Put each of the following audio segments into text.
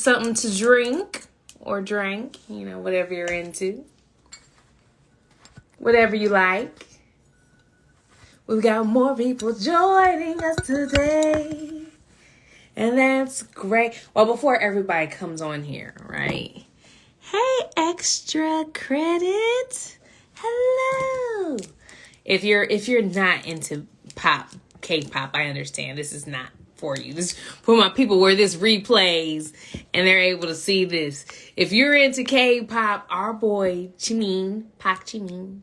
something to drink or drink, you know, whatever you're into. Whatever you like. We've got more people joining us today. And that's great. Well, before everybody comes on here, right? Hey, extra credit. Hello. If you're not into pop, K-pop, I understand. This is not for you. This is for my people where this replays and they're able to see this. If you're into K-pop, our boy Jimin, Park Jimin,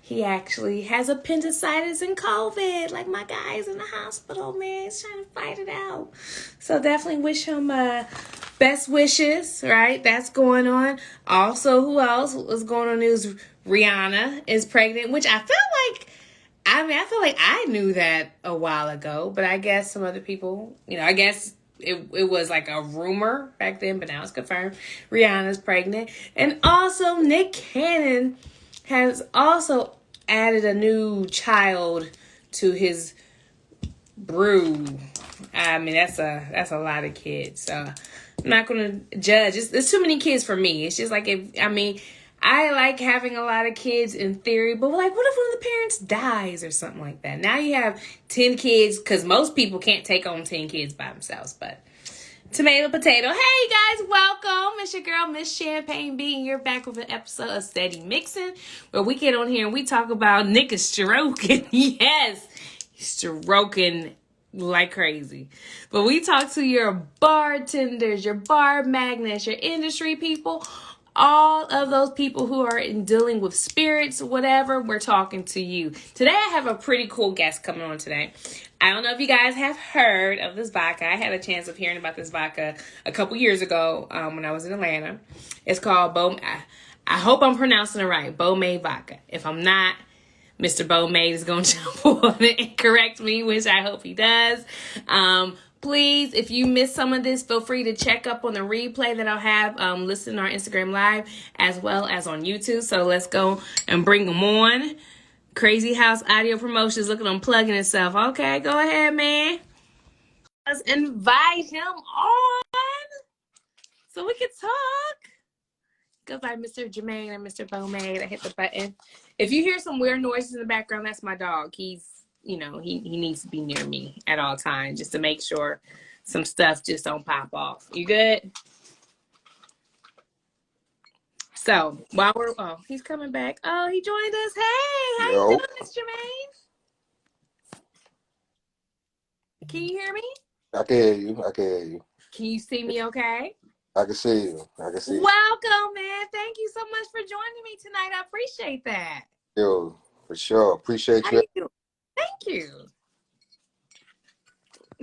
he actually has appendicitis and COVID. Like, my guy's in the hospital, man. He's trying to fight it out. So definitely wish him best wishes, right? That's going on. Also, who else was going on news? Rihanna is pregnant, which I feel like I knew that a while ago, but I guess some other people, you know, I guess it was like a rumor back then, but now it's confirmed. Rihanna's pregnant. And also Nick Cannon has also added a new child to his brew. I mean, that's a lot of kids. So I'm not going to judge. It's too many kids for me. It's just like, I like having a lot of kids in theory, but like, what if one of the parents dies or something like that? Now you have 10 kids, because most people can't take on 10 kids by themselves, but tomato, potato. Hey, guys, welcome. It's your girl, Misschampagneb, and you're back with an episode of Steady Mixin, where we get on here and we talk about niggas stroking. Yes, he's stroking like crazy. But we talk to your bartenders, your bar magnates, your industry people, all of those people who are dealing with spirits, whatever. We're talking to you. Today, I have a pretty cool guest coming on today. I don't know if you guys have heard of this vodka. I had a chance of hearing about this vodka a couple years ago when I was in Atlanta. It's called I hope I'm pronouncing it right. Bomade Vodka. If I'm not, Mr. Bomade is going to jump on it and correct me, which I hope he does. Please, if you missed some of this, feel free to check up on the replay that I'll have listed on our Instagram Live as well as on YouTube. So let's go and bring them on. Crazy House Audio Promotions. Look at them plugging itself. Okay, go ahead, man. Let's invite him on so we can talk. Goes by Mr. Jermaine and Mr. Bomade. I hit the button. If you hear some weird noises in the background, that's my dog. He's, you know, he needs to be near me at all times just to make sure some stuff just don't pop off. You good? So while he's coming back. Oh, he joined us. Hey, how you doing, Mr. Jermaine? Can you hear me? I can hear you. Can you see me okay? I can see you. Welcome, man. Thank you so much for joining me tonight. I appreciate that. Yo, for sure. Appreciate you. How you doing? Thank you.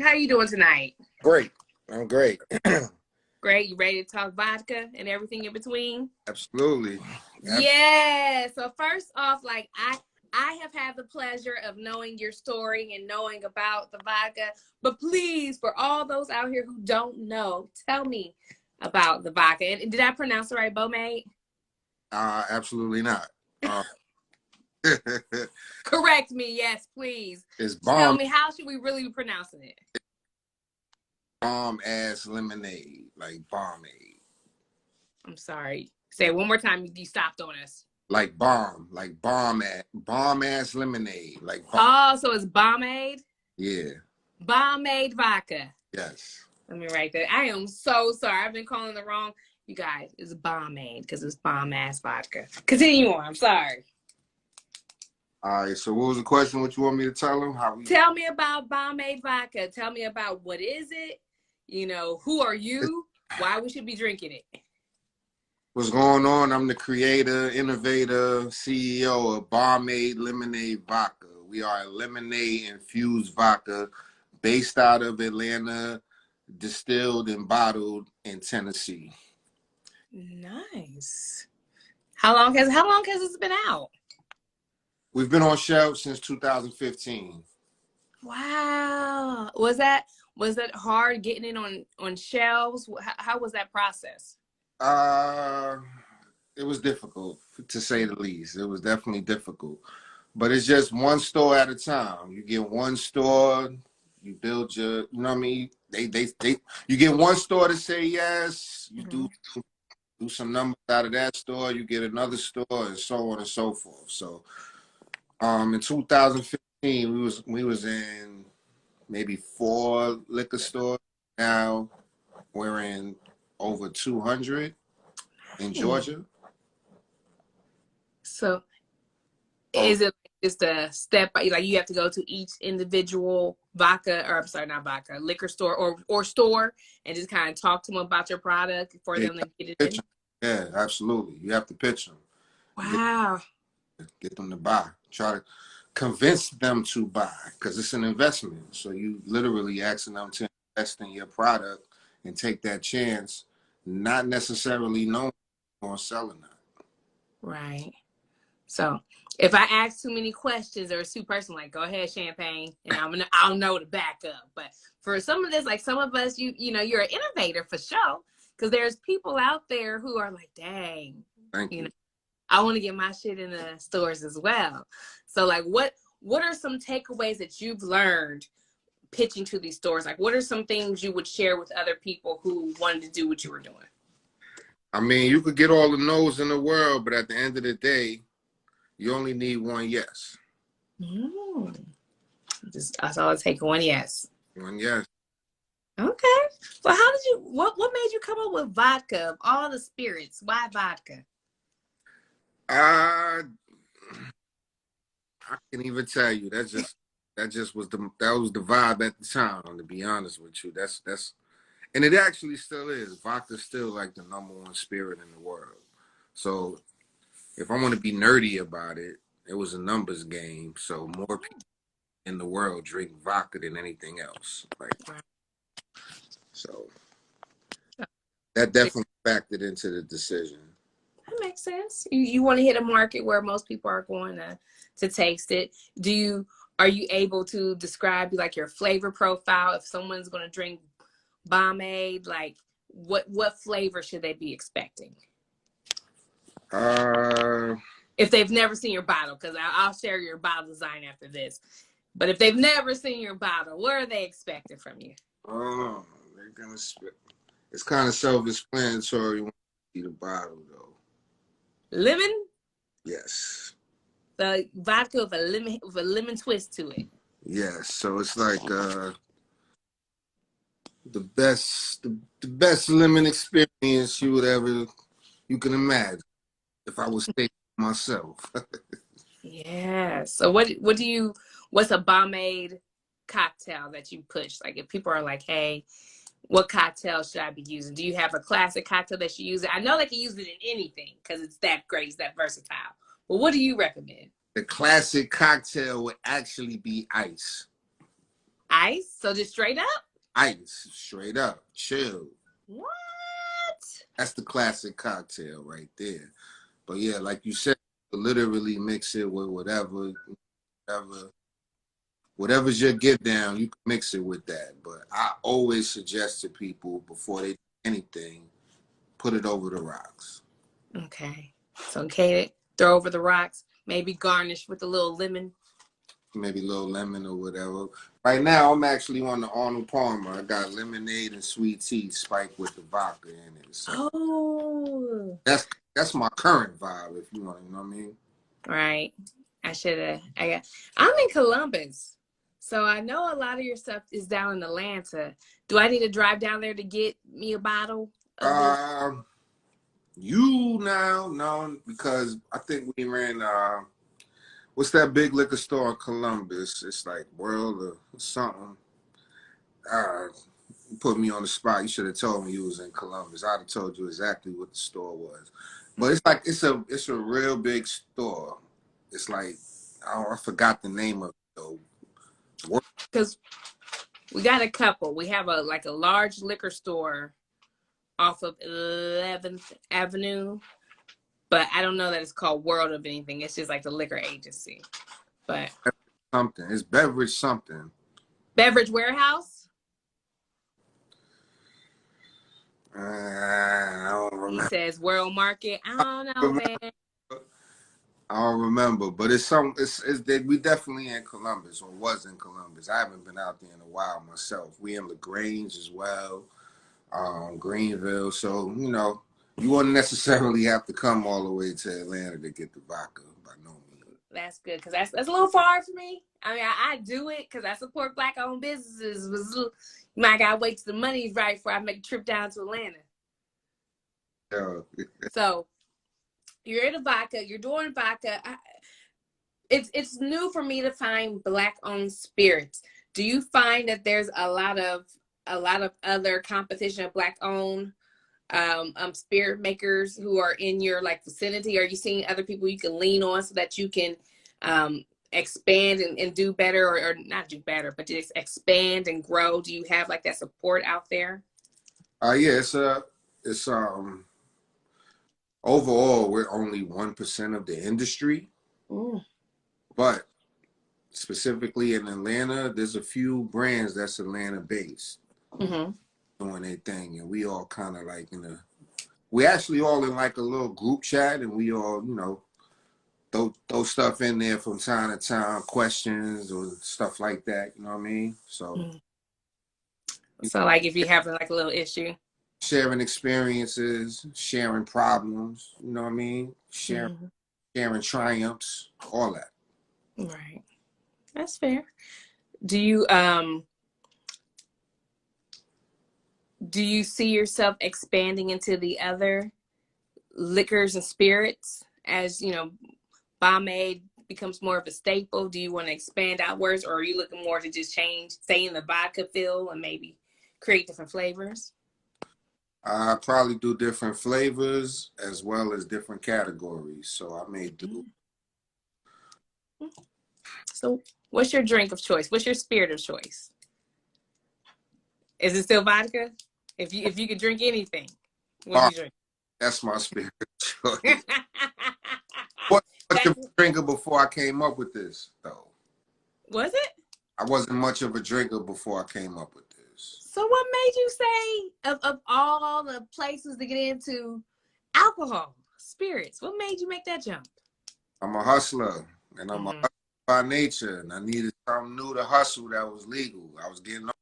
How you doing tonight? Great. I'm great. Great. You ready to talk vodka and everything in between? Absolutely. Yeah. So first off, like I have had the pleasure of knowing your story and knowing about the vodka. But please, for all those out here who don't know, tell me about the vodka. And did I pronounce it right, Bomade? Absolutely not. Correct me, yes, please. It's bomb. Tell me, how should we really be pronouncing it? Bomb ass lemonade, like pomade. I'm sorry. Say it one more time. You stopped on us. Like bomb ass lemonade, like bomb. Oh, so it's Bomade? Yeah. Bomade Vodka. Yes. Let me write that. I am so sorry. I've been calling it wrong. You guys, it's Bomade because it's bomb ass vodka. Continue on. I'm sorry. All right. So what was the question? What you want me to tell him? Tell me about Bomade Vodka. Tell me about what is it? You know, who are you? Why we should be drinking it? What's going on? I'm the creator, innovator, CEO of Bomade Lemonade Vodka. We are a lemonade-infused vodka based out of Atlanta, distilled and bottled in Tennessee. Nice. How long has this been out? We've been on shelves since 2015. Wow. Was that hard getting it on shelves? How was that process? It was difficult, to say the least. It was definitely difficult. But it's just one store at a time. You get one store, you build your, you know what I mean? they you get one store to say yes, you Mm-hmm. do some numbers out of that store, you get another store, and so on and so forth. So in 2015 we was in maybe 4 liquor stores. Now we're in over 200 in Georgia. So Oh, is it just a step, like you have to go to each individual vodka, or I'm sorry, not vodka, liquor store or store, and just kind of talk to them about your product for yeah, them to get it pitch in? 'em. Yeah, absolutely. You have to pitch them. Wow. Get them to buy. Try to convince them to buy because it's an investment. So you literally asking them to invest in your product and take that chance, not necessarily knowing or selling that. Right. So if I ask too many questions or it's too personal, like go ahead, champagne, and I'll know to back up. But for some of this, like some of us, you know, you're an innovator for sure. Because there's people out there who are like, dang, Thank you know, you. I want to get my shit in the stores as well. So like what are some takeaways that you've learned pitching to these stores? Like what are some things you would share with other people who wanted to do what you were doing? I mean, you could get all the no's in the world, but at the end of the day, you only need one yes. Mm. That's all it takes, one yes. One yes. Okay. Well, how did you, what made you come up with vodka of all the spirits? Why vodka? I I can't even tell you. That was the vibe at the time. To be honest with you, that's and it actually still is. Vodka's still like the #1 spirit in the world. So if I want to be nerdy about it, it was a numbers game. So more people in the world drink vodka than anything else. Like so, that definitely factored into the decision. That makes sense. You want to hit a market where most people are going to taste it. Are you able to describe like your flavor profile if someone's going to drink Bomade? Like what flavor should they be expecting Uh, if they've never seen your bottle? Because I'll share your bottle design after this. But if they've never seen your bottle, what are they expecting from you? oh, they're gonna spit. It's kind of self-explanatory when you see the bottle, though. Lemon? Yes. The vodka with a lemon twist to it. Yes. So it's like the best lemon experience you can imagine if I was taking myself. Yeah. So what's a Bomade cocktail that you push? Like if people are like, hey, what cocktail should I be using? Do you have a classic cocktail that you use? I know they can use it in anything because it's that great, it's that versatile. But what do you recommend? The classic cocktail would actually be ice. Ice? So just straight up? Ice, straight up, chill. What? That's the classic cocktail right there. But yeah, like you said, literally mix it with whatever, whatever's your get down, you can mix it with that. But I always suggest to people before they do anything, put it over the rocks. Okay. So okay, throw over the rocks, maybe garnish with a little lemon. Maybe a little lemon or whatever. Right now, I'm actually on the Arnold Palmer. I got lemonade and sweet tea spiked with the vodka in it. So Oh. that's my current vibe, if you want, you know what I mean? Right. I'm in Columbus. So I know a lot of your stuff is down in Atlanta. Do I need to drive down there to get me a bottle of this? You now, no, because I think we ran what's that big liquor store in Columbus? It's like World or something. You put me on the spot. You should have told me you was in Columbus. I'd have told you exactly what the store was. But it's like it's a real big store. It's like I forgot the name of it though. Because we got a couple. We have a large liquor store off of 11th Avenue, but I don't know that it's called World of anything. It's just like the liquor agency. But Something. It's beverage something. Beverage Warehouse. I don't He remember. says World Market. I don't know, man. I don't remember, but it's some. It's that we definitely in Columbus or was in Columbus. I haven't been out there in a while myself. We in LaGrange as well, Greenville. So you wouldn't necessarily have to come all the way to Atlanta to get the vodka by no means. That's good because that's a little far for me. I mean, I do it because I support Black-owned businesses. You might gotta wait till the money's right before I make a trip down to Atlanta. Yeah. So you're in a vodka. You're doing vodka. It's new for me to find Black-owned spirits. Do you find that there's a lot of other competition of Black-owned spirit makers who are in your vicinity? Are you seeing other people you can lean on so that you can expand and do better, or not do better, but just expand and grow? Do you have that support out there? Yeah, it's overall we're only 1% of the industry. Ooh. But specifically in Atlanta, there's a few brands that's Atlanta based doing their thing, and we all kind of we actually all in a little group chat, and we all throw stuff in there from time to time, questions or stuff like that. You know what I mean? So, if you have a little issue, sharing experiences, sharing problems. You know what I mean? Sharing triumphs, all that. Right. That's fair. Do you see yourself expanding into the other liquors and spirits as Bomade becomes more of a staple? Do you want to expand outwards, or are you looking more to just stay in the vodka fill and maybe create different flavors? I probably do different flavors as well as different categories. So I may do. So what's your drink of choice? What's your spirit of choice? Is it still vodka? If you could drink anything, what do you drink? That's my spirit of choice. What much of a drinker before I came up with this, though? Was it? I wasn't much of a drinker before I came up with this. So what made you say of all the places to get into alcohol, spirits? What made you make that jump? I'm a hustler, and I'm a hustler by nature, and I needed something new to hustle that was legal. I was getting old.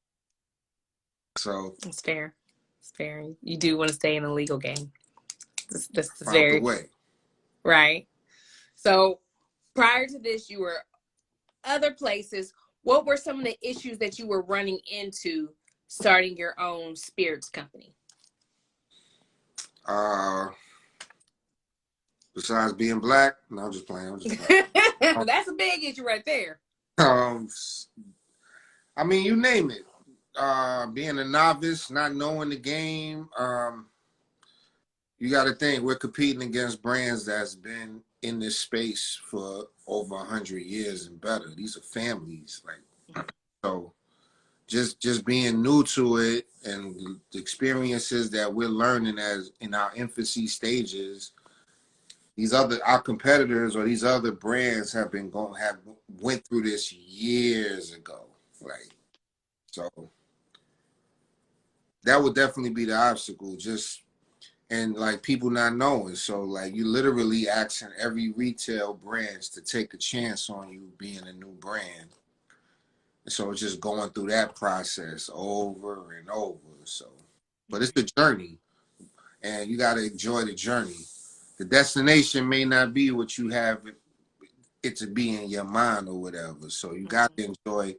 So it's fair. It's fair. You do want to stay in a legal game. This is found very the way. Right. So prior to this, you were other places. What were some of the issues that you were running into starting your own spirits company? Besides being black, no, I'm just playing. That's a big issue right there. I mean, you name it. Being a novice, not knowing the game. You got to think we're competing against brands that's been in this space for over 100 years and better. These are families, so. Just being new to it and the experiences that we're learning as in our infancy stages, our competitors or these other brands have went through this years ago, so that would definitely be the obstacle, and people not knowing. So you literally asking every retail brands to take a chance on you being a new brand. So it's just going through that process over and over. So, but it's the journey, and you got to enjoy the journey. The destination may not be what you have it to be in your mind or whatever. So you got to enjoy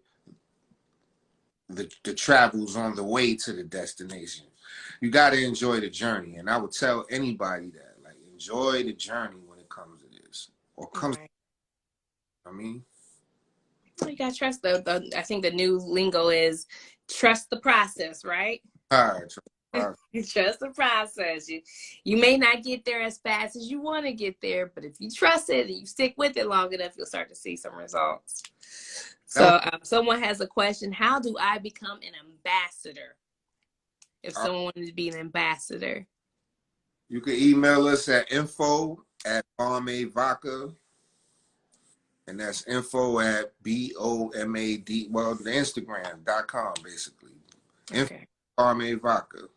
the travels on the way to the destination. You got to enjoy the journey, and I would tell anybody that enjoy the journey when it comes to this, or comes. Right. I mean. You gotta trust I think the new lingo is trust the process, right? All right. Trust the process. You may not get there as fast as you want to get there, but if you trust it and you stick with it long enough, you'll start to see some results. So someone has a question: how do I become an ambassador? If someone wanted to be an ambassador, you can email us at info@Bomade Vodka. And that's info@BOMAD, the Instagram.com, basically. Okay. Bomade Vodka.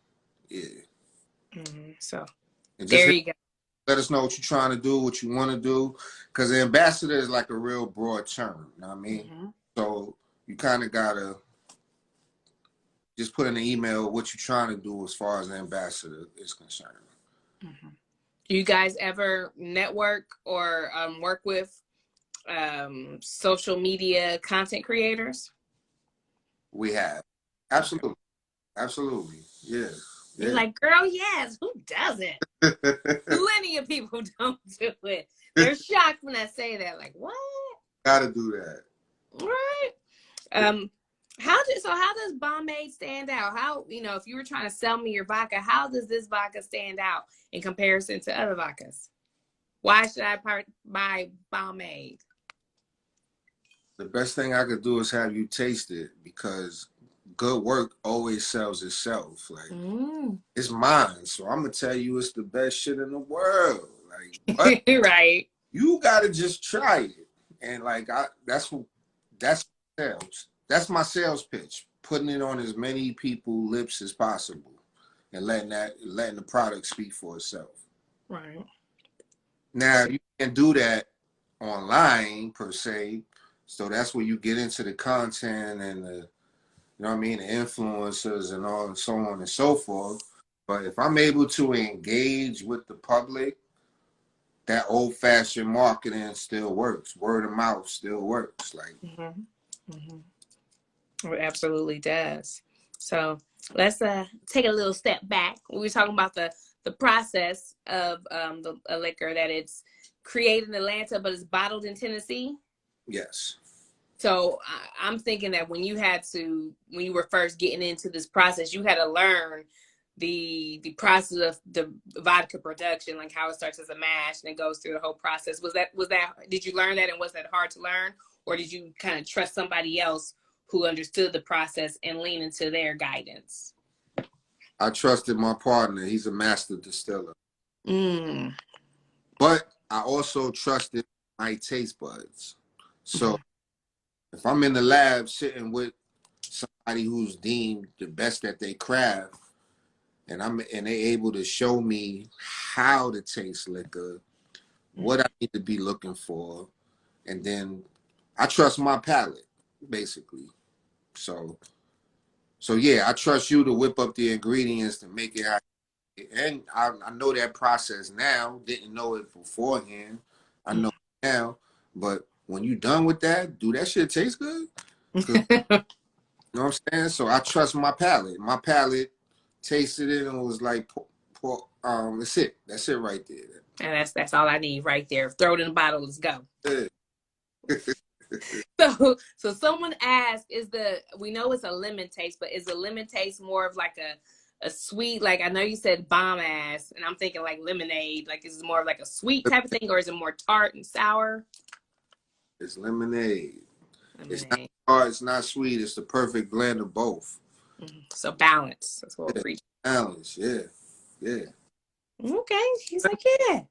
Yeah. So and there you go. Let us know what you're trying to do, what you want to do, because the ambassador is like a real broad term. You know what I mean? Mm-hmm. So you kind of gotta just put in the email what you're trying to do as far as the ambassador is concerned. Mm-hmm. Do you guys ever network or work with social media content creators? We have. Okay. Absolutely. Absolutely. Yeah. You're Yeah. like, girl, yes, who doesn't? Plenty of people don't do it. They're shocked when I say that. Like, what? Gotta do that. Right. How does Bomade stand out? How, if you were trying to sell me your vodka, how does this vodka stand out in comparison to other vodkas? Why should I buy Bomade? The best thing I could do is have you taste it because good work always sells itself. Like it's mine, so I'm gonna tell you it's the best shit in the world. Like what? Right. You gotta just try it, and like that's sales. That's my sales pitch. Putting it on as many people's lips as possible, and letting the product speak for itself. Right. Now you can do that online per se, so that's where you get into the content and the you know what I mean, the influencers and all and so on and so forth. But if I'm able to engage with the public, that old-fashioned marketing still works. Word of mouth still works. Like It absolutely does. So let's take a little step back. We were talking about the process of a liquor that it's created in Atlanta, but it's bottled in Tennessee. yes. So I'm thinking that when you were first getting into this process, you had to learn the process of the vodka production, like how it starts as a mash and it goes through the whole process. Did you learn that, and was that hard to learn, or did you kind of trust somebody else who understood the process and lean into their guidance? I trusted my partner. He's a master distiller. Mm. But I also trusted my taste buds. So if I'm in the lab sitting with somebody who's deemed the best at their craft, and they able to show me how to taste liquor, what I need to be looking for, and then I trust my palate, basically. So yeah, I trust you to whip up the ingredients to make it. And I know that process now. Didn't know it beforehand. I know now. But when you done with that, do that shit taste good? You know what I'm saying? So I trust my palate. My palate tasted it and was like, that's it. That's it right there. And that's all I need right there. Throw it in the bottle. Let's go. Yeah. So someone asked, we know it's a lemon taste, but is the lemon taste more of like a sweet, like I know you said bomb ass, and I'm thinking like lemonade, like is it more of like a sweet type of thing, or is it more tart and sour? It's lemonade. It's not Lemonade. hard, it's not sweet. It's the perfect blend of both. So balance. That's what we're preaching. Balance, yeah. Yeah. Okay. He's like, yeah.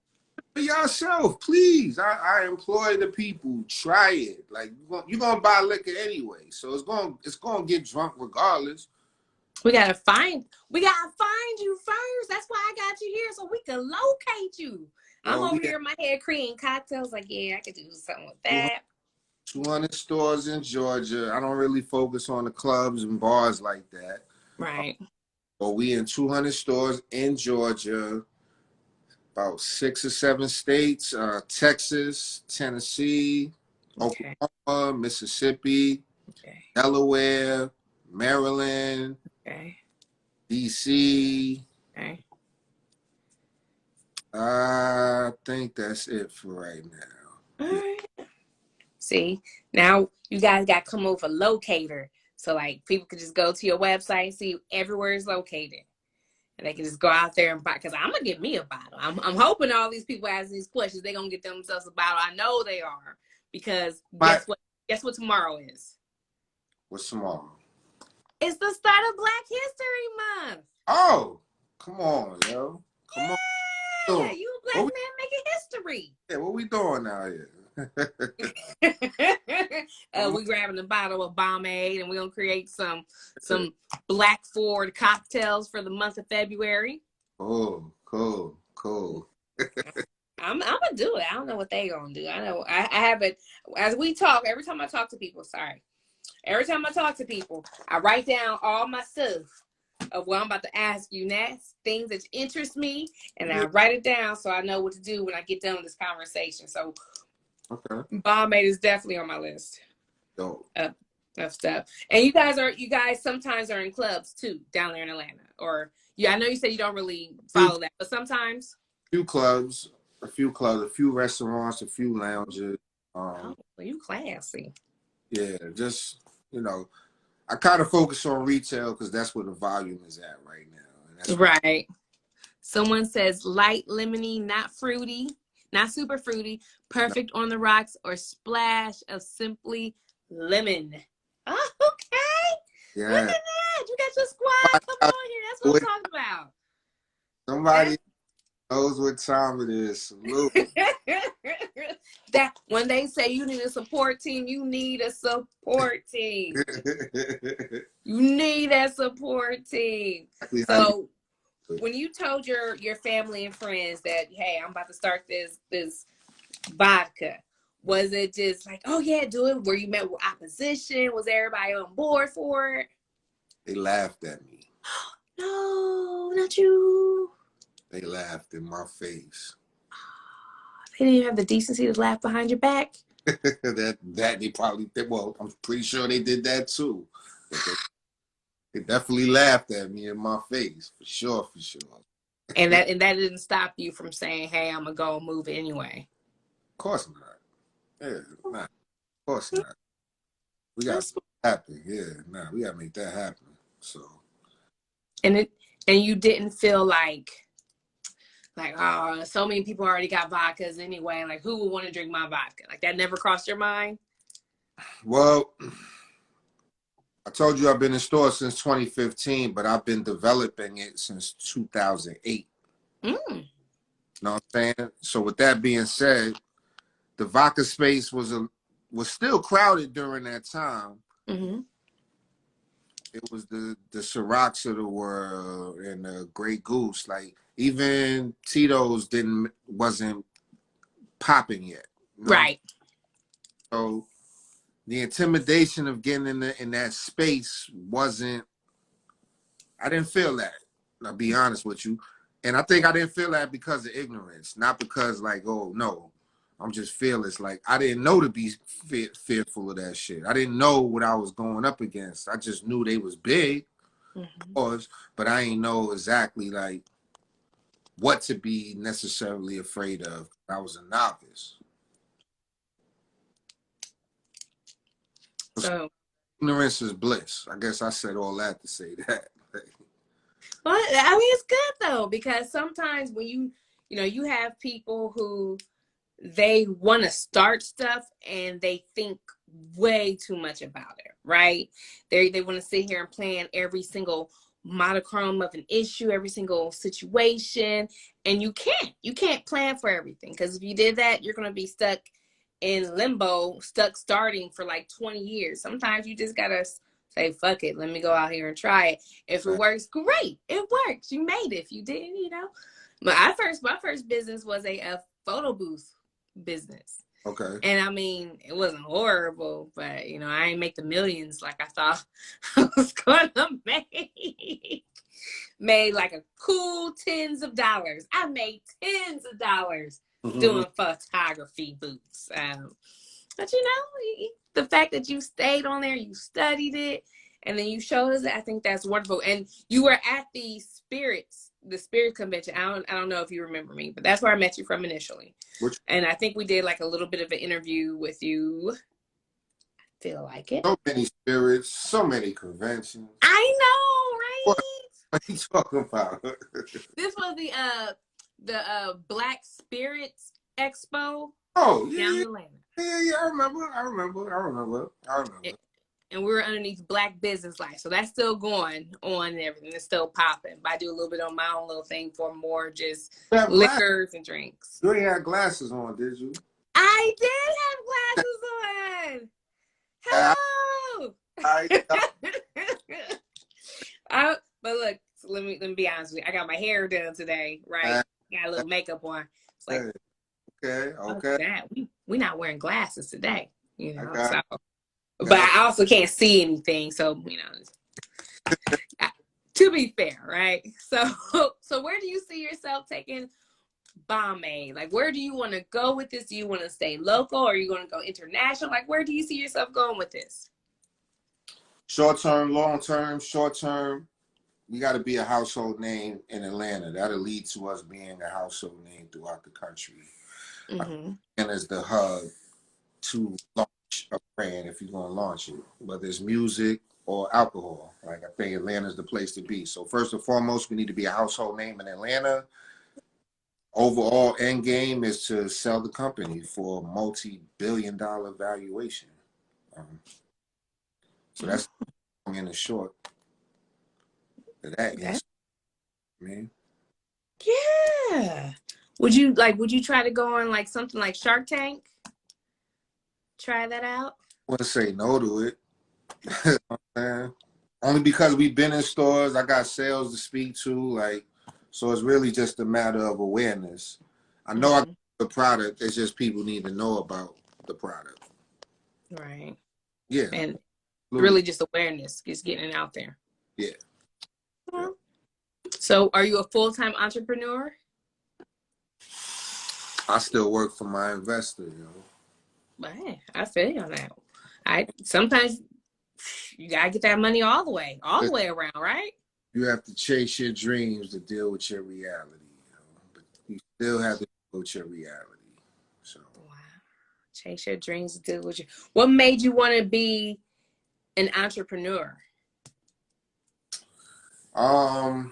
For yourself, please. I employ the people. Try it. Like you're gonna buy liquor anyway, so it's gonna get drunk regardless. We gotta find you first. That's why I got you here, so we can locate you. I'm over here in my head creating cocktails. Like, yeah, I could do something with that. 200 stores in Georgia. I don't really focus on the clubs and bars like that. Right. But we in 200 stores in Georgia, about 6 or 7 states, Texas, Tennessee, Oklahoma, Mississippi, Delaware, Maryland, DC. I think that's it for right now. All right. See, now you guys got to come over locator. So like people could just go to your website and see everywhere it's located. And they can just go out there and buy, because I'm going to get me a bottle. I'm hoping all these people asking these questions, they're going to get themselves a bottle. I know they are, because guess what tomorrow is? What's tomorrow? It's the start of Black History Month. Oh, come on, yo. Come on. Yeah, you a black man making history. Yeah, what we doing out here? We grabbing a bottle of Bomade, and we're gonna create some Black Ford cocktails for the month of February. Oh, cool. I'm gonna do it. I don't know what they gonna do. I know I haven't. As we talk, every time I talk to people, I write down all my stuff of what I'm about to ask you next, things that interest me, and I write it down so I know what to do when I get done with this conversation. So, Bomade is definitely on my list of stuff. And you guys sometimes are in clubs too down there in Atlanta, or I know you said you don't really follow that, but sometimes. A few restaurants, a few lounges. Oh, well, you classy. Yeah, just I kind of focus on retail because that's where the volume is at right now. And that's right. Someone says light lemony, not fruity, not super fruity, perfect on the rocks, or splash of simply lemon. Oh, okay. Yeah. Look at that. You got your squad coming on here. That's what I'm talking about. Somebody knows what time it is. Salute. That when they say you need a support team, you need a support team. You need a support team. So when you told your family and friends that, hey, I'm about to start this vodka, was it just like, oh yeah, do it? Were you met with opposition? Was everybody on board for it? They laughed at me. No, not you. They laughed in my face. They didn't even have the decency to laugh behind your back. that they probably did. Well, I'm pretty sure they did that too. They definitely laughed at me in my face, for sure. And that didn't stop you from saying, hey, I'm gonna go move anyway. Of course not. Yeah, nah. Of course not. We got to happen. Yeah, we gotta make that happen. So. And you didn't feel like, oh, so many people already got vodkas anyway. Like, who would want to drink my vodka? Like, that never crossed your mind? Well, I told you I've been in stores since 2015, but I've been developing it since 2008. You know what I'm saying? So with that being said, the vodka space was still crowded during that time. Mm-hmm. It was the Cirocs of the world and the Grey Goose. Like, even Tito's wasn't popping yet. You know? Right. So the intimidation of getting in that space wasn't. I didn't feel that. I'll be honest with you, and I think I didn't feel that because of ignorance, not because like, oh no, I'm just fearless. Like, I didn't know to be fearful of that shit. I didn't know what I was going up against. I just knew they was big, of course, but I didn't know exactly like what to be necessarily afraid of. I was a novice. So ignorance is bliss. I guess I said all that to say that. Well, I mean, it's good though, because sometimes when you have people who they want to start stuff and they think way too much about it, right? They want to sit here and plan every single monochrome of an issue, every single situation, and you can't plan for everything, because if you did that, you're going to be stuck in limbo, stuck starting for like 20 years. Sometimes you just gotta say, fuck it, let me go out here and try it. If it works, great, it works. You made it. If you didn't, But my first business was a photo booth business. Okay. And I mean, it wasn't horrible, but I ain't make the millions like I thought I was gonna make. Made like a cool tens of dollars. I made tens of dollars doing photography booths. But the fact that you stayed on there, you studied it, and then you showed us it, I think that's wonderful. And you were at the Spirit convention. I don't know if you remember me, but that's where I met you from initially. And I think we did like a little bit of an interview with you. I feel like it. So many spirits, so many conventions. I know, right? What are you talking about? This was the Black Spirits Expo. Oh, down in Atlanta. Yeah, I remember. And we were underneath Black Business Life. So that's still going on and everything. It's still popping. But I do a little bit on my own little thing for more just liquors and drinks. You ain't had glasses on, did you? I did have glasses on. Hello. But look, let me be honest with you. I got my hair done today, right? Got a little makeup on. It's like, Okay. oh, Okay. that we not wearing glasses today, you I know. got. So, but Got. I also can't see anything. So, you know, to be fair, right? So, so where do you see yourself taking Bomade? Like, where do you want to go with this? Do you want to stay local, or are you going to go international? Like, where do you see yourself going with this? Short term, long term. Short term, we got to be a household name in Atlanta. That'll lead to us being a household name throughout the country. Mm-hmm. And as the hub to launch a brand, if you're going to launch it, whether it's music or alcohol. Like, I think Atlanta's the place to be. So first and foremost, we need to be a household name in Atlanta. Overall end game is to sell the company for a multi-billion-dollar valuation. So that's in the short of that Okay. answer. I mean, Yeah. Would you try to go on like something like Shark Tank? Try that out? I wouldn't say no to it. You know what I'm saying? Only because we've been in stores, I got sales to speak to, like, so it's really just a matter of awareness. I know I got the product, it's just people need to know about the product. Right. Yeah, And absolutely. really just awareness, just getting it out there. Yeah. Yeah. So are you a full-time entrepreneur? I still work for my investor, you know. But hey, I feel you on that. I sometimes you gotta get that money all the way around, right? You have to chase your dreams to deal with your reality, you know. But you still have to deal with your reality. So Wow. Chase your dreams to deal with you. What made you want to be an entrepreneur? I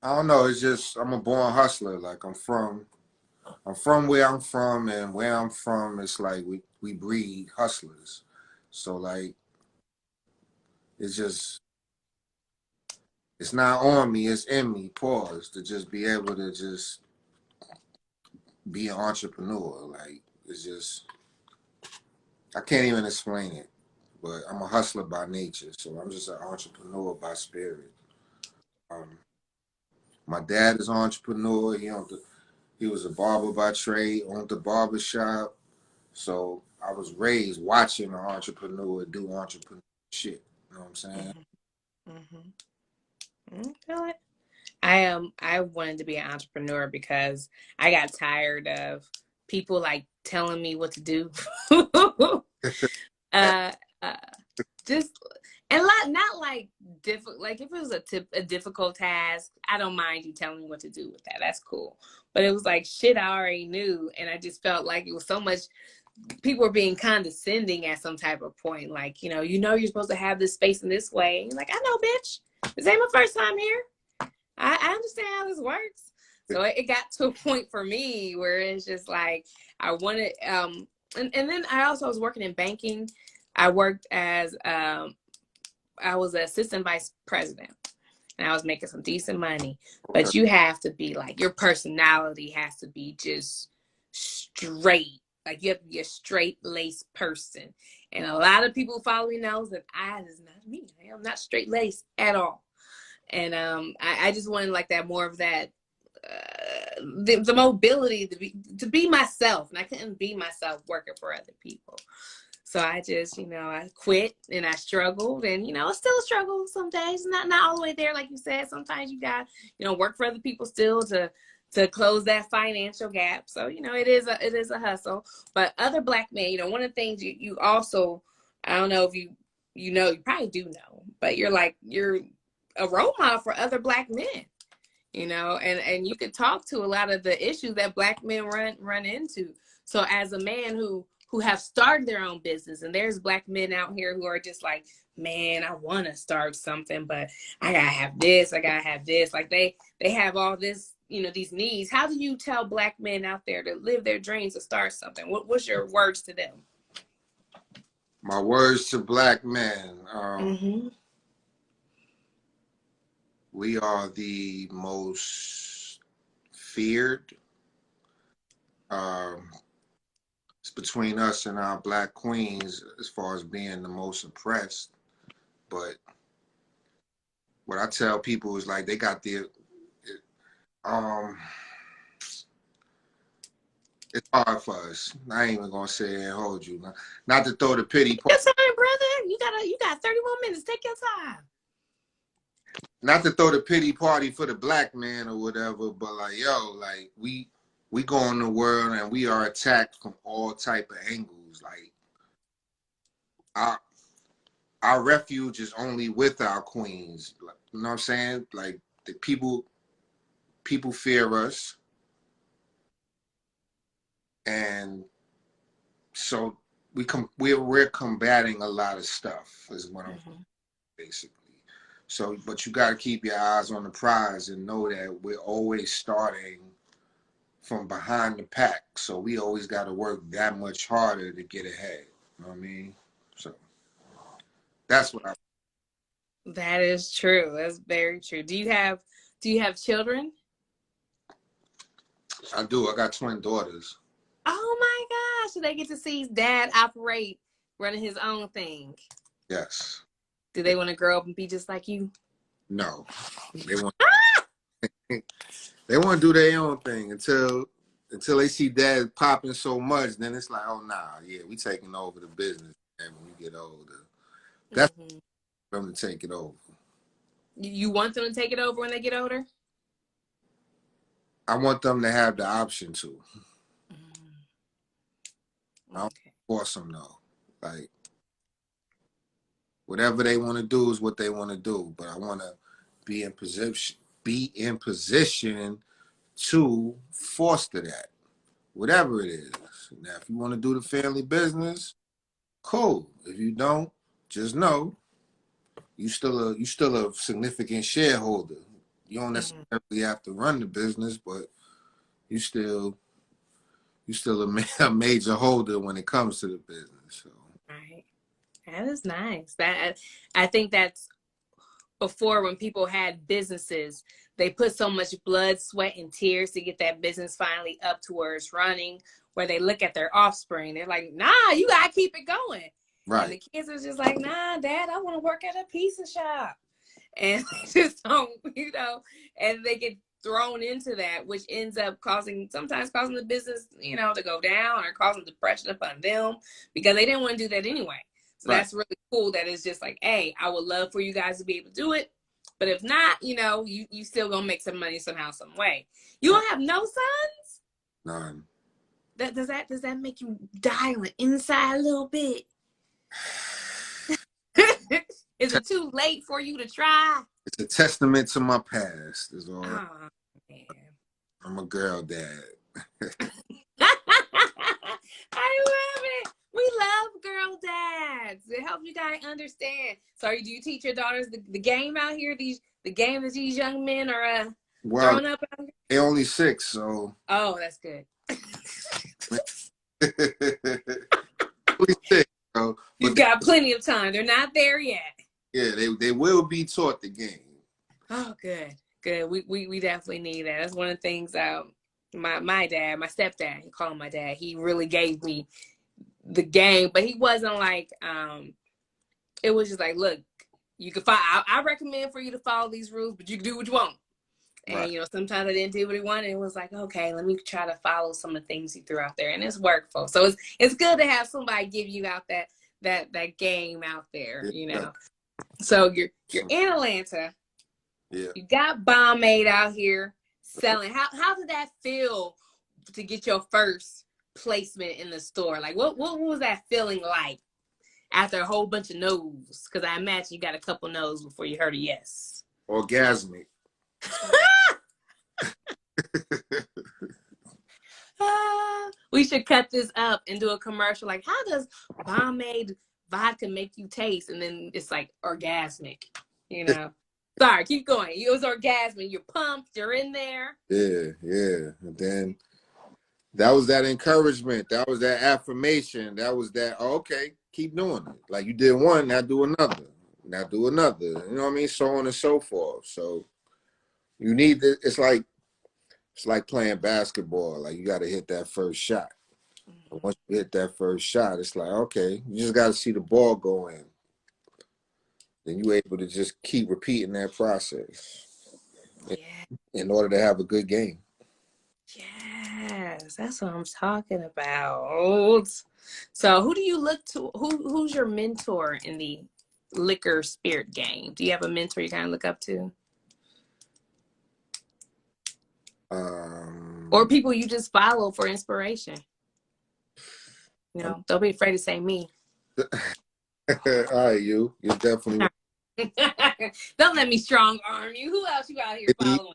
don't know, it's just I'm a born hustler. Like, I'm from where I'm from, and where I'm from, it's like we breed hustlers. So, like, it's just it's not on me, it's in me. Pause, to just be able to just be an entrepreneur. Like, it's just I can't even explain it. But I'm a hustler by nature, so I'm just an entrepreneur by spirit. Um, my dad is an entrepreneur. He was a barber by trade, owned a barber shop. So I was raised watching an entrepreneur do entrepreneur shit. You know what I'm saying? Feel it. I wanted to be an entrepreneur because I got tired of people like telling me what to do. uh, uh, just and not like difficult. Like if it was a difficult task, I don't mind you telling me what to do with that. That's cool. But it was like shit I already knew, and I just felt like it was so much. People were being condescending at some type of point. Like you're supposed to have this space in this way. And you're like, I know, bitch. This ain't my first time here. I understand how this works. So it got to a point for me where it's just like I wanted and then I also was working in banking. I worked as I was an assistant vice president and I was making some decent money. Okay. But you have to be like your personality has to be just straight. Like you have to be a straight laced person. And a lot of people who follow me knows that is not me. I am not straight laced at all. And I just wanted like that more of that the mobility to be myself, and I couldn't be myself working for other people. So I just I quit and I struggled, and it's still a struggle some days, not all the way there like you said. Sometimes you got work for other people still to close that financial gap. So it is a hustle. But other Black men, one of the things you also, I don't know if you probably do know, but you're a role model for other Black men, and you could talk to a lot of the issues that Black men run into. So as a man who have started their own business, and there's Black men out here who are just like, man, I want to start something, but I gotta have this, like they have all this, these needs. How do you tell Black men out there to live their dreams, to start something? What's your words to them? My words to Black men. We are the most feared. It's between us and our Black queens as far as being the most oppressed. But what I tell people is like they got Um, it's hard for us. I ain't even gonna say and hold you. Not to throw the pity party. Your time, brother. You got 30 more minutes. Take your time. Not to throw the pity party for the black man or whatever, but like, yo, like we go in the world and we are attacked from all type of angles. Like our refuge is only with our queens. Like, you know what I'm saying? Like the people fear us, and so we're combating a lot of stuff. Is what I'm basically. So, but you got to keep your eyes on the prize and know that we're always starting from behind the pack. So we always got to work that much harder to get ahead. You know what I mean? So that's what I. That is true. That's very true. Do you have children? I do. I got twin daughters. Oh my gosh. So they get to see dad operate, running his own thing. Yes. Do they want to grow up and be just like you? No. They want they want to do their own thing until they see dad popping so much, then it's like, oh nah, yeah, we taking over the business and when we get older. That's them to take it over. You want them to take it over when they get older? I want them to have the option to. I don't force them though. Like whatever they want to do is what they want to do, but I want to be in position to foster that, whatever it is. Now, if you want to do the family business, cool. If you don't, just know you still a significant shareholder. You don't necessarily have to run the business, but you still a major holder when it comes to the business. So. Right. That is nice. I think that's before when people had businesses, they put so much blood, sweat, and tears to get that business finally up to where it's running, where they look at their offspring. They're like, nah, you got to keep it going. Right. And the kids are just like, nah, dad, I want to work at a pizza shop. And they just don't, and they get thrown into that, which ends up sometimes causing the business, to go down or causing depression upon them because they didn't want to do that anyway. So that's really cool that it's just like, hey, I would love for you guys to be able to do it. But if not, you still gonna make some money somehow, some way. You don't have no sons? None. Does that make you die on the inside a little bit? Is it too late for you to try? It's a testament to my past. Is all. Oh, man. I'm a girl dad. I love it. We love girl dads. It helps you guys understand. So, do you teach your daughters the game out here? The game that these young men are throwing up out here? They're only 6, so. Oh, that's good. Only 6, so. You've got plenty of time. They're not there yet. Yeah, they will be taught the game. Oh, good. We definitely need that. That's one of the things. My dad, my stepdad, you call him my dad. He really gave me the game, but he wasn't like. It was just like, look, you can follow. I recommend for you to follow these rules, but you can do what you want. And sometimes I didn't do what he wanted. It was like, okay, let me try to follow some of the things he threw out there, and it's workful. So it's good to have somebody give you out that game out there, So you're in Atlanta. Yeah. You got Bomade out here selling. How did that feel to get your first placement in the store? Like what was that feeling like after a whole bunch of no's? Because I imagine you got a couple no's before you heard a yes. Orgasmic. We should cut this up and do a commercial. Like, how does Bomade Vodka make you taste? And then it's like orgasmic, Sorry, keep going. It was orgasmic. You're pumped. You're in there. Yeah. And then that was that encouragement. That was that affirmation. That was that, okay, keep doing it. Like you did one, now do another. Now do another. You know what I mean? So on and so forth. So you need this. It's like playing basketball. Like you got to hit that first shot. But once you hit that first shot, it's like, okay, you just got to see the ball go in. Then you're able to just keep repeating that process. Yeah. in order to have a good game. Yes, that's what I'm talking about. So, who do you look to? Who's your mentor in the liquor spirit game? Do you have a mentor you kind of look up to, or people you just follow for inspiration? Don't be afraid to say me. All right, you're definitely Don't let me strong arm you. Who else you out here Diddy, following?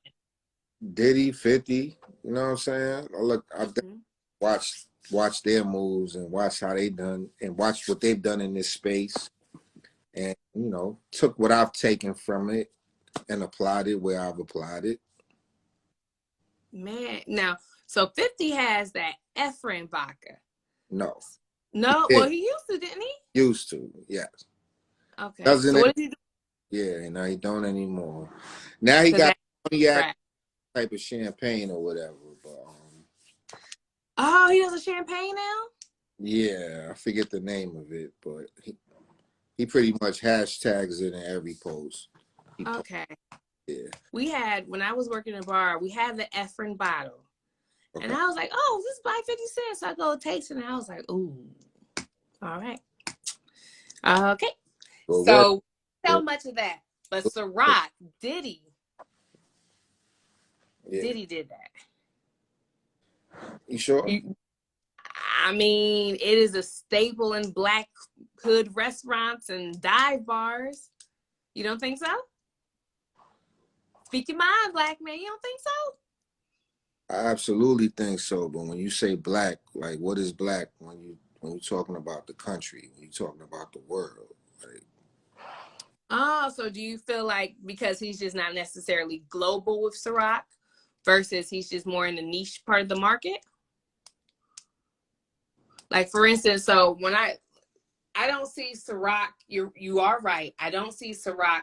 Diddy, 50. You know what I'm saying? I've Mm-hmm. watched their moves and watched how they done and watched what they've done in this space, and took what I've taken from it and applied it where I've applied it. Man, now, so 50 has that Ephraim vodka. No, No, yeah, well, he used to, didn't he? used to, yes. Okay, Doesn't so it? what did he do? Yeah, and now he don't anymore. Now he Because got that cognac right. type of champagne or whatever. But Oh, he does a champagne now? yeah, I forget the name of it, but he pretty much hashtags it in every post. Okay. Yeah. We had, when I was working in a bar, we had the Ephraim bottle. And Okay. I was like, oh, this is by 50 cents. So I go taste it, and I was like, ooh, all right. Okay. Well, work. So, so much of that. But Ciroc, Diddy Yeah. did that. You sure? I mean, it is a staple in Black hood restaurants and dive bars. You don't think so? Speak your mind, Black man. You don't think so? I absolutely think so. But when you say black, like what is black when you're talking about the country, when you're talking about the world? Like, Oh, so do you feel like because he's just not necessarily global with Ciroc versus he's just more in the niche part of the market? Like for instance, so when I don't see Ciroc, you are right. I don't see Ciroc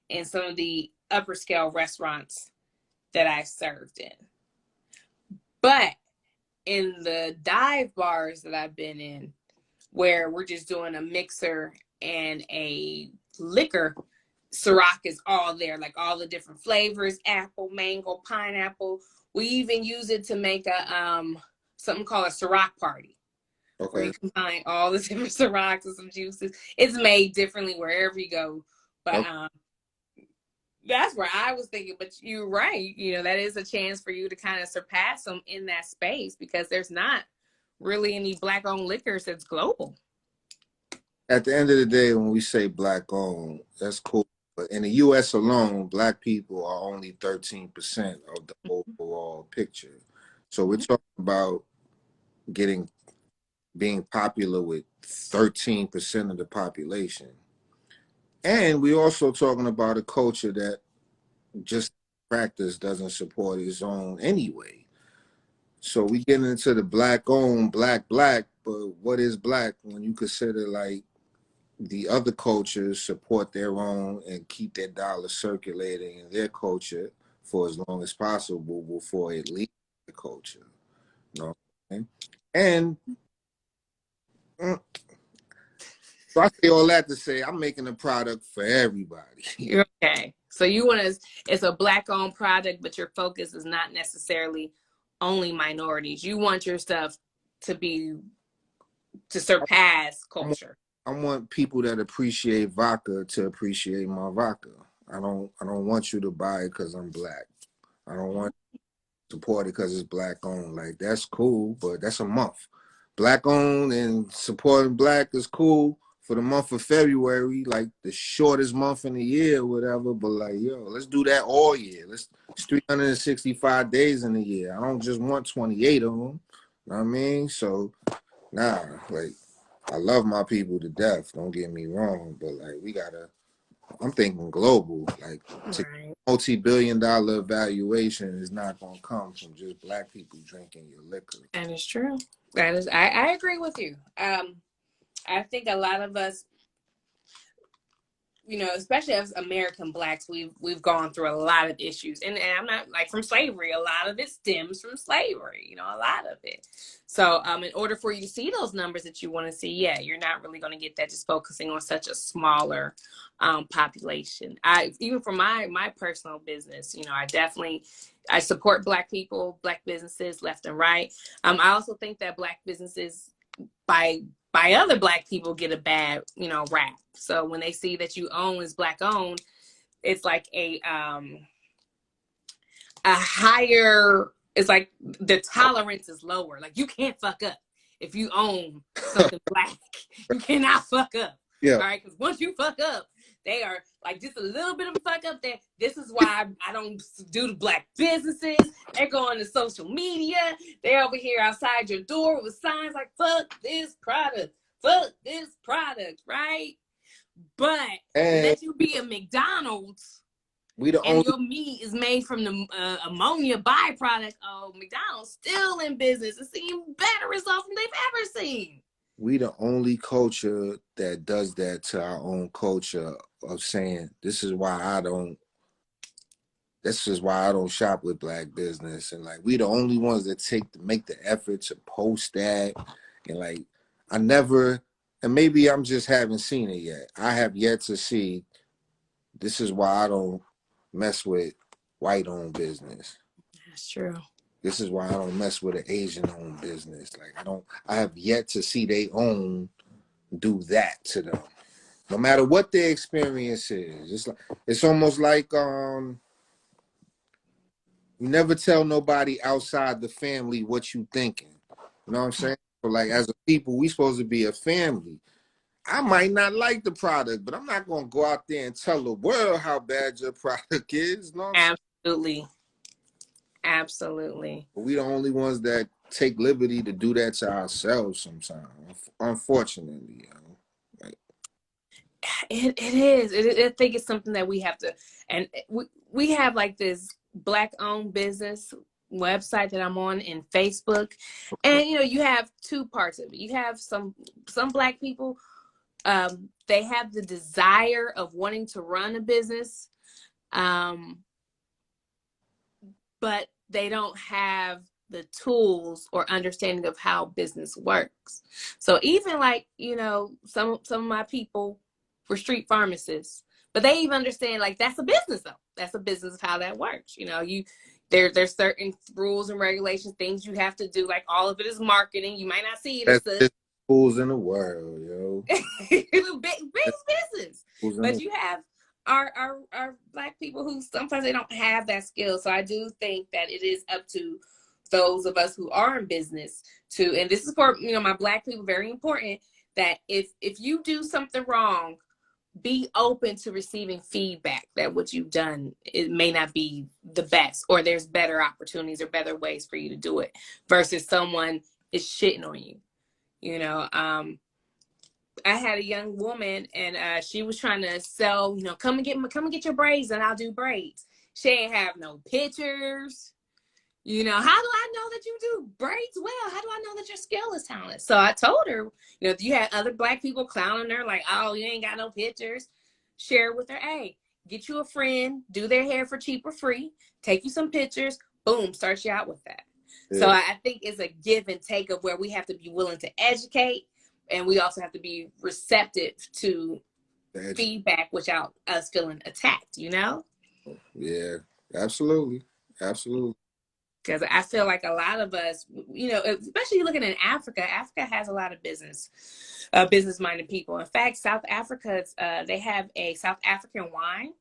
in some of the upper scale restaurants that I served in. But in the dive bars that I've been in, where we're just doing a mixer and a liquor, Ciroc is all there, like all the different flavors, apple, mango, pineapple. We even use it to make a something called a Ciroc party, where okay. you combine all the different Cirocs and some juices. It's made differently wherever you go, but Okay. that's where I was thinking. But you're right. That is a chance for you to kind of surpass them in that space because there's not really any Black-owned liquors that's global. At the end of the day, when we say black owned, that's cool. But in the U.S. alone, black people are only 13% of the overall picture. So we're Mm-hmm. talking about getting being popular with 13% of the population. And we're also talking about a culture that just practice doesn't support its own anyway. So we get into the black owned, black, but what is black when you consider like the other cultures support their own and keep their dollar circulating in their culture for as long as possible before it leaves the culture. You know what I'm saying? And mm, so I say all that to say I'm making a product for everybody. Okay. So it's a Black-owned product, but your focus is not necessarily only minorities. You want your stuff to surpass culture. I want people that appreciate vodka to appreciate my vodka. I don't want you to buy it because I'm black. I don't want to support it because it's black owned. Like that's cool, but that's a month. Black owned and supporting black is cool for the month of February, like the shortest month in the year, or whatever. But like, yo, let's do that all year. It's 365 days in the year. I don't just want 28 of them. You know what I mean? So nah, like I love my people to death. Don't get me wrong, but like I'm thinking global. Like Right. multi-billion-dollar valuation is not gonna come from just black people drinking your liquor. That is true. I agree with you. I think a lot of us, you know, especially as American Blacks, we've gone through a lot of issues, and I'm not like from slavery. A lot of it stems from slavery, you know, a lot of it. So, in order for you to see those numbers that you want to see, yeah, you're not really going to get that just focusing on such a smaller population. Even for my personal business, you know, I support Black people, Black businesses, left and right. I also think that Black businesses by other Black people get a bad, you know, rap. So when they see that you own is Black owned, it's like a higher, it's like the tolerance is lower. Like you can't fuck up if you own something Black. You cannot fuck up. Yeah. All right, because once you fuck up, they are like just a little bit of a fuck up there. This is why I don't do the Black businesses. They're going to social media. They're over here outside your door with signs like "fuck this product, fuck this product," right? But let you be a McDonald's, and your meat is made from the ammonia byproduct of McDonald's, still in business and seeing better results than they've ever seen. We the only culture that does that to our own culture of saying this is why I don't shop with Black business, and like we the only ones that make the effort to post that, and like I never, and maybe I'm just haven't seen it yet. I have yet to see this is why I don't mess with white owned business. That's true. This is why I don't mess with an Asian owned business. Like I have yet to see they own do that to them. No matter what their experience is. It's almost like you never tell nobody outside the family what you thinking. You know what I'm saying? But like as a people, we supposed to be a family. I might not like the product, but I'm not gonna go out there and tell the world how bad your product is. You know what I'm Absolutely. Absolutely. But we the only ones that take liberty to do that to ourselves sometimes, unfortunately. You know? Like, it is. I think it's something that we have to, and we have like this Black owned business website that I'm on in Facebook, and you know you have two parts of it. You have some Black people, they have the desire of wanting to run a business, but they don't have the tools or understanding of how business works. So even like, you know, some of my people were street pharmacists, but they even understand like that's a business though. That's a business of how that works. You know, there's certain rules and regulations, things you have to do. Like all of it is marketing. You might not see it. That's the fools in the world, yo. big business. But you have our Black people who sometimes they don't have that skill. So I do think that it is up to those of us who are in business to, and this is for, you know, my Black people, very important, that if you do something wrong, be open to receiving feedback that what you've done, it may not be the best, or there's better opportunities or better ways for you to do it versus someone is shitting on you. You know, I had a young woman and she was trying to sell, you know, come and get your braids and I'll do braids. She ain't have no pictures. You know, how do I know that you do braids well? How do I know that your skill is talented? So I told her, you know, if you had other Black people clowning her like, oh, you ain't got no pictures, share with her, hey, get you a friend, do their hair for cheap or free, take you some pictures, boom, start you out with that. Yeah. So I think it's a give and take of where we have to be willing to educate, and we also have to be receptive to feedback without us feeling attacked, you know? Yeah, absolutely. Absolutely. Because I feel like a lot of us, you know, especially looking in Africa, Africa has a lot of business-minded people. In fact, South Africa, they have a South African wine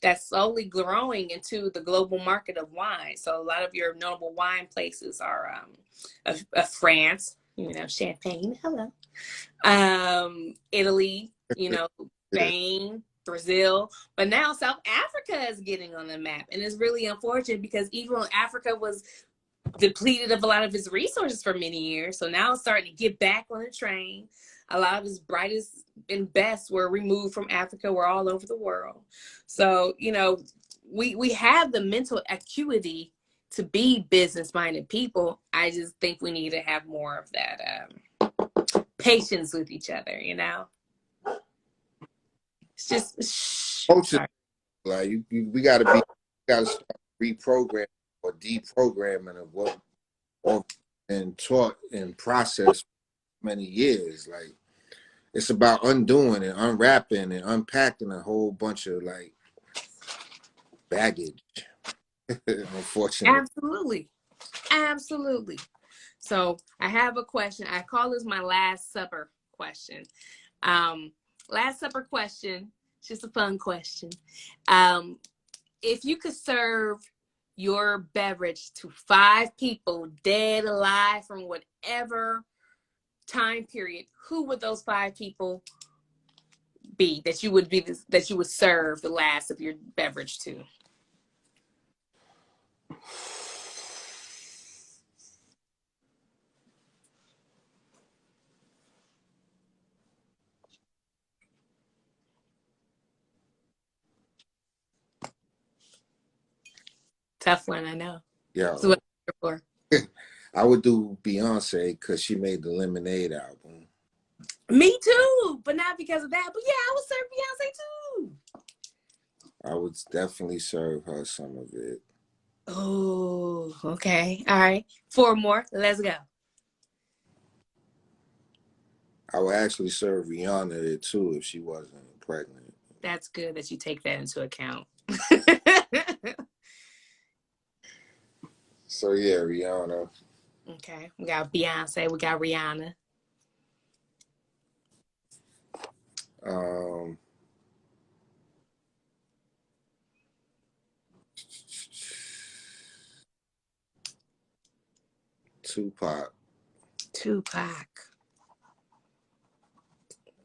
that's slowly growing into the global market of wine. So a lot of your notable wine places are of France, you know, Champagne, hello, Italy, you know, Spain, Brazil, but now South Africa is getting on the map, and it's really unfortunate because even when Africa was depleted of a lot of its resources for many years, so now it's starting to get back on the train. A lot of its brightest and best were removed from Africa. We're all over the world, so you know we have the mental acuity to be business-minded people. I just think we need to have more of that patience with each other, you know. It's just shh. Culture, Sorry. like we gotta start reprogramming or deprogramming of what or and taught and processed many years. Like it's about undoing and unwrapping and unpacking a whole bunch of like baggage. Unfortunately. Absolutely. Absolutely. So I have a question. I call this my last supper question. Um, Last supper question. It's just a fun question. If you could serve your beverage to 5 people, dead, alive, from whatever time period, who would those 5 people be that you would serve the last of your beverage to? Tough one, I know. Yeah. So what are you for? I would do Beyonce because she made the Lemonade album. Me too, but not because of that. But yeah, I would serve Beyonce too. I would definitely serve her some of it. Oh, okay. All right. 4 more. Let's go. I would actually serve Rihanna it too if she wasn't pregnant. That's good that you take that into account. So yeah, Rihanna. Okay. We got Beyonce. We got Rihanna. Um, Tupac. Tupac.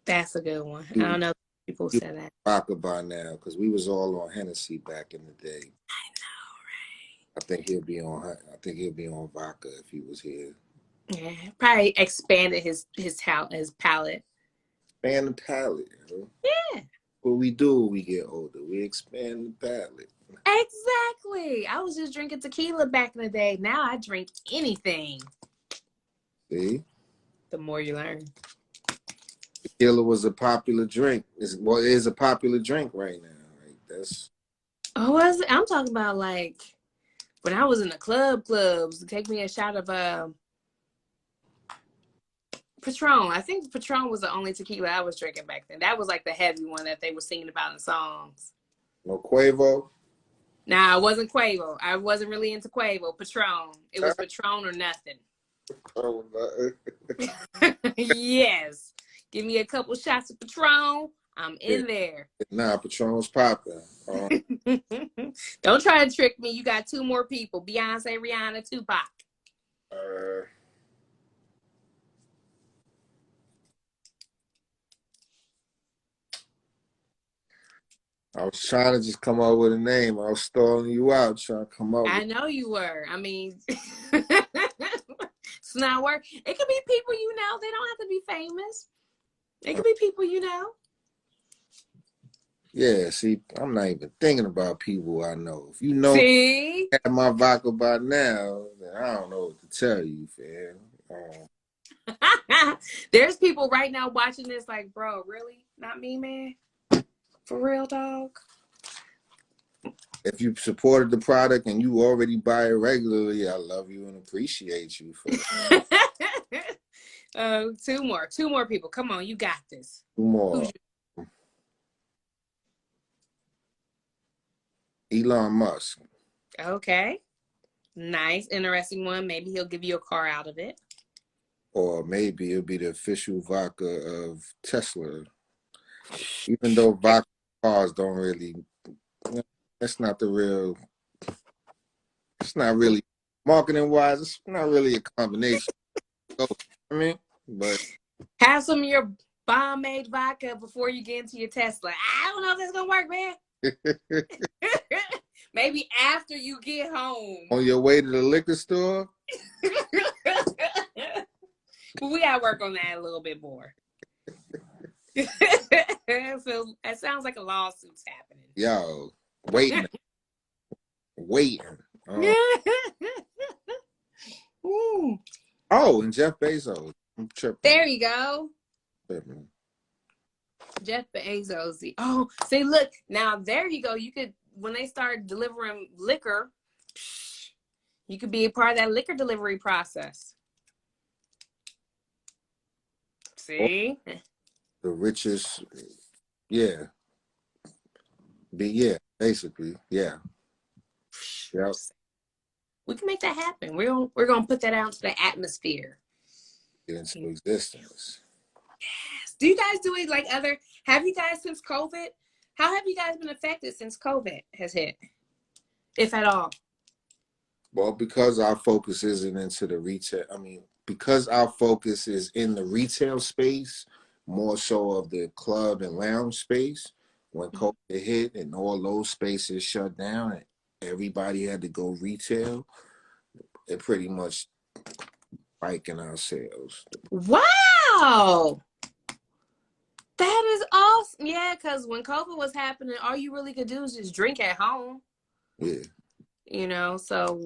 That's a good one. I He don't know if people was said that. vodka by now because we was all on Hennessy back in the day. I know, right? I think he'll be on. I think he'll be on vodka if he was here. Yeah, probably expanded his palate. Expand the palate. You know? Yeah, What we do when we get older, we expand the palate. exactly. I was just drinking tequila back in the day. Now I drink anything. See, The more you learn. tequila was a popular drink. It is a popular drink right now. Like that's. Oh, was it? I'm talking about like when I was in the clubs. Take me a shot of Patron. I think Patron was the only tequila I was drinking back then. That was like the heavy one that they were singing about in songs. No Quavo. Nah, I wasn't Quavo. I wasn't really into Quavo. Patron. It was Patron or nothing. Oh, Yes. Give me a couple shots of Patron. I'm yeah. in there. Nah, Patron's popping. Don't try to trick me. You got 2 more people. Beyonce, Rihanna, Tupac. I was trying to just come up with a name. I was stalling you out, trying to come up with. I know you were. I mean, it's not work. It could be people you know. They don't have to be famous. It could be people you know. Yeah, see, I'm not even thinking about people I know. If you know See? I have my vodka by now, then I don't know what to tell you, fam. There's people right now watching this like, bro, really? Not me, man? For real, dog? If you supported the product and you already buy it regularly, I love you and appreciate you for that. 2 more. 2 more people. Come on, you got this. 2 more. Elon Musk. Okay. Nice, interesting one. Maybe he'll give you a car out of it. Or maybe it'll be the official vodka of Tesla. Even though vodka cars don't really, that's not the real, it's not really, marketing wise, it's not really a combination. So, I mean, but. Have some of your Bomade Vodka before you get into your Tesla. I don't know if that's going to work, man. Maybe after you get home. On your way to the liquor store? But we gotta work on that a little bit more. That sounds like a lawsuit's happening. Yo, waiting. Oh, and Jeff Bezos. I'm tripping. There you go. Tripping. Jeff Bezos. Oh, see, look, now there you go. You could, when they start delivering liquor, you could be a part of that liquor delivery process. See? The richest, yeah. Basically, yeah. Yep. We can make that happen. We're gonna put that out into the atmosphere. Get into existence. Yes. Do you guys do it like other? Have you guys since COVID? How have you guys been affected since COVID has hit, if at all? Well, because our focus isn't into the retail. I mean, because our focus is in the retail space, more so of the club and lounge space. When COVID hit and all those spaces shut down, and everybody had to go retail, it pretty much spiking our sales. Wow. That is awesome. Yeah, because when COVID was happening, all you really could do is just drink at home. Yeah. You know, so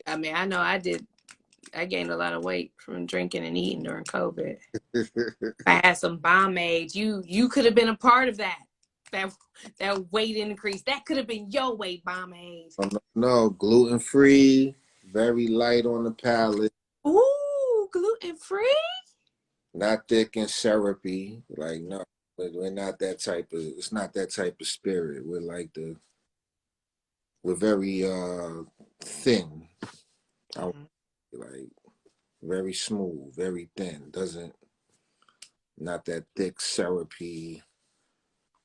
I mean, I know I gained a lot of weight from drinking and eating during COVID. I had some Bomade. You could have been a part of that. That weight increase. That could have been your weight, Bomade. No, gluten free, very light on the palate. Ooh, gluten free? Not thick and syrupy. Like, no, we're not that type of, it's not that type of spirit. We're very thin. Like very smooth, very thin. Not that thick syrupy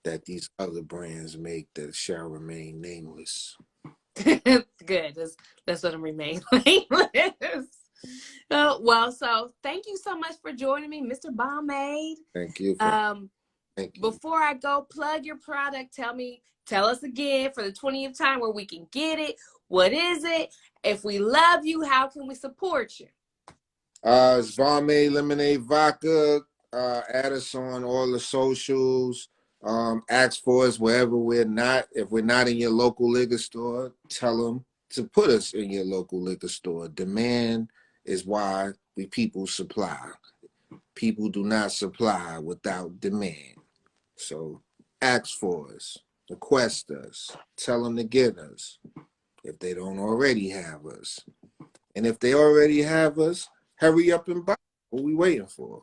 that these other brands make that shall remain nameless. Good. Let's let them remain nameless. Well, so thank you so much for joining me, Mr. Bomade. Thank you. Thank you. Before I go, plug your product. Tell us again for the 20th time where we can get it. What is it? If we love you, how can we support you? It's Bomade Lemonade Vodka. Add us on all the socials. Ask for us wherever we're not. If we're not in your local liquor store, tell them to put us in your local liquor store. Demand is why we people supply. People do not supply without demand. So ask for us, request us, tell them to get us if they don't already have us. And if they already have us, hurry up and buy. What we waiting for?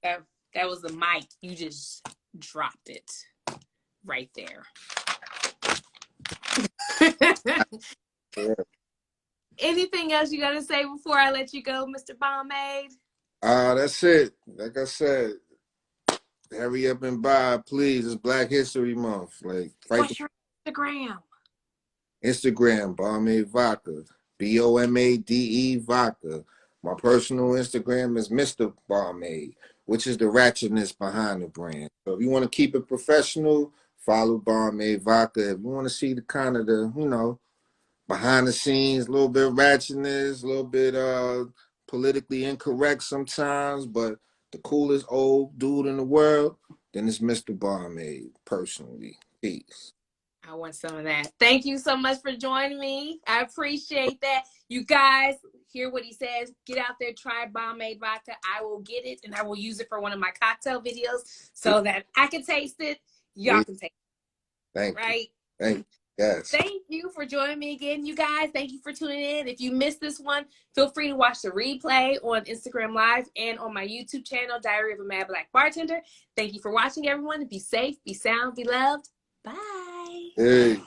That was the mic. You just dropped it right there. Yeah. Anything else you got to say before I let you go, Mr. Bomade? That's it. Like I said, hurry up and buy, please. It's Black History Month. Like, What's your Instagram? Instagram, Bomade Vodka. BOMADE Vodka. My personal Instagram is Mr. Bomade, which is the ratchetness behind the brand. So if you want to keep it professional, follow Bomade Vodka. If you want to see the kind of behind the scenes, a little bit of ratchetness, a little bit politically incorrect sometimes, but the coolest old dude in the world, then it's Mr. Bomade, personally. Peace. I want some of that. Thank you so much for joining me. I appreciate that. You guys hear what he says. Get out there, try Bomade Vodka. I will get it, and I will use it for one of my cocktail videos so that I can taste it. Y'all can taste it. Thank you. Right? Thank you. Yes. Thank you for joining me again, you guys. Thank you for tuning in. If you missed this one, feel free to watch the replay on Instagram Live and on my YouTube channel, Diary of a Mad Black Bartender. Thank you for watching, everyone. Be safe, be sound, be loved. Bye. Hey.